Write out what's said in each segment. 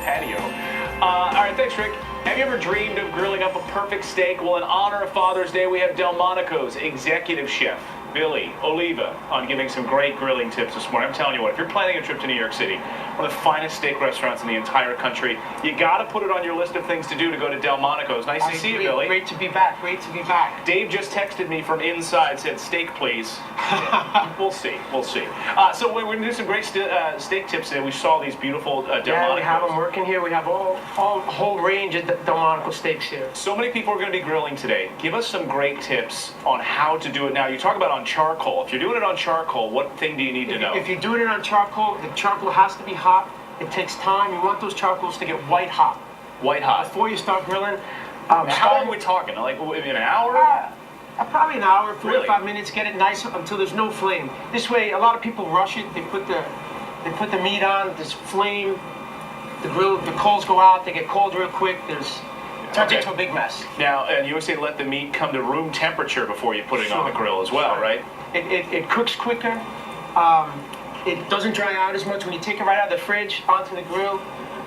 patio. All right, thanks, Rick. Have you ever dreamed of grilling up a perfect steak? Well, in honor of Father's Day, we have Delmonico's executive chef, Billy Oliva, on giving some great grilling tips this morning. I'm telling you what, if you're planning a trip to New York City, one of the finest steak restaurants in the entire country, you got to put it on your list of things to do to go to Delmonico's. Nice to see you, Billy. Great to be back. Great to be back. Dave just texted me from inside, said steak, please. We'll see. We'll see. So we're going to do some great steak tips today. We saw these beautiful Delmonico's. Yeah, we have them working here. We have a whole range of Delmonico steaks here. So many people are going to be grilling today. Give us some great tips on how to do it now. You talk about on charcoal. If you're doing it on charcoal, what thing do you need to know? If you're doing it on charcoal, the charcoal has to be hot. It takes time. You want those charcoals to get white hot. White hot. Before you start grilling. How long are we talking? Like an hour? Probably an hour, 45 minutes. Get it nice until there's no flame. This way, a lot of people rush it. They put the meat on. There's flame. The coals go out. They get cold real quick. Turns into a big mess. Now, and you always say let the meat come to room temperature before you put it on the grill as well, right? It cooks quicker. It doesn't dry out as much. When you take it right out of the fridge onto the grill,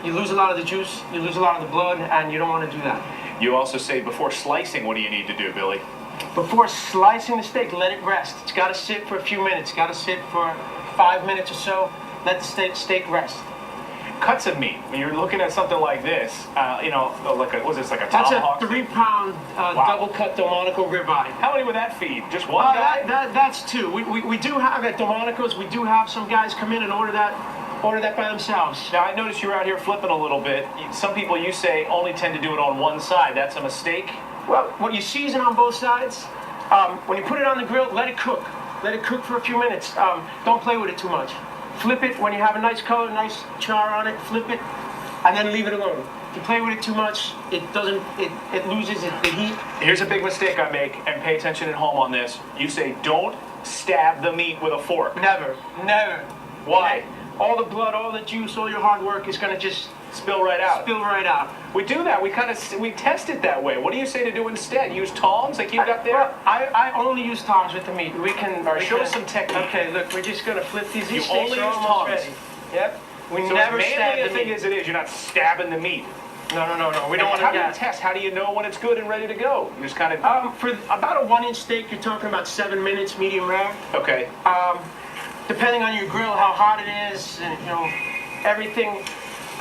you lose a lot of the juice, you lose a lot of the blood, and you don't want to do that. You also say before slicing, what do you need to do, Billy? Before slicing the steak, let it rest. It's got to sit for a few minutes. It's got to sit for 5 minutes or so. Let the steak rest. Cuts of meat. When you're looking at something like this, was this like a That's tomahawk? a 3-pound double-cut Delmonico ribeye. How many would that feed? Just one guy? That's two. We do have at Delmonico's. We do have some guys come in and order that by themselves. Now I noticed you're out here flipping a little bit. Some people you say only tend to do it on one side. That's a mistake. Well, when you season on both sides, when you put it on the grill, let it cook. Let it cook for a few minutes. Don't play with it too much. Flip it when you have a nice color, nice char on it. Flip it, and then leave it alone. If you play with it too much, it loses the heat. Here's a big mistake I make, and pay attention at home on this. You say don't stab the meat with a fork. Never, never. Why? All the blood, all the juice, all your hard work is gonna just spill right out. Spill right out. We do that. We test it that way. What do you say to do instead? Use tongs like you've got there? Well, I only use tongs with the meat. We can. All right, show us some technique. Okay, look, we're just gonna flip these. You only use tongs. Ready. Yep. We so never as stab manly the a thing meat. as it is, you're not stabbing the meat. No. We don't want to. How do you test? How do you know when it's good and ready to go? You just kind of. For about a 1-inch steak, you're talking about 7 minutes, medium rare. Okay. Depending on your grill, how hot it is, and everything.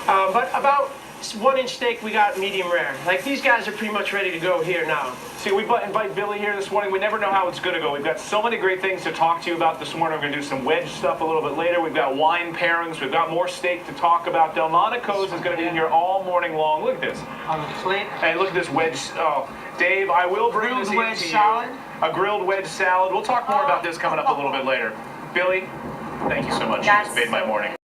But about 1-inch steak, we got medium rare. Like these guys are pretty much ready to go here now. See, we invite Billy here this morning. We never know how it's going to go. We've got so many great things to talk to you about this morning. We're going to do some wedge stuff a little bit later. We've got wine pairings. We've got more steak to talk about. Delmonico's is going to be in here all morning long. Look at this. On the plate. Hey, look at this wedge. Oh, Dave, I will bring this in wedge to you. salad. A grilled wedge salad. We'll talk more about this coming up a little bit later. Billy, thank you so much. Yes. You just made my morning.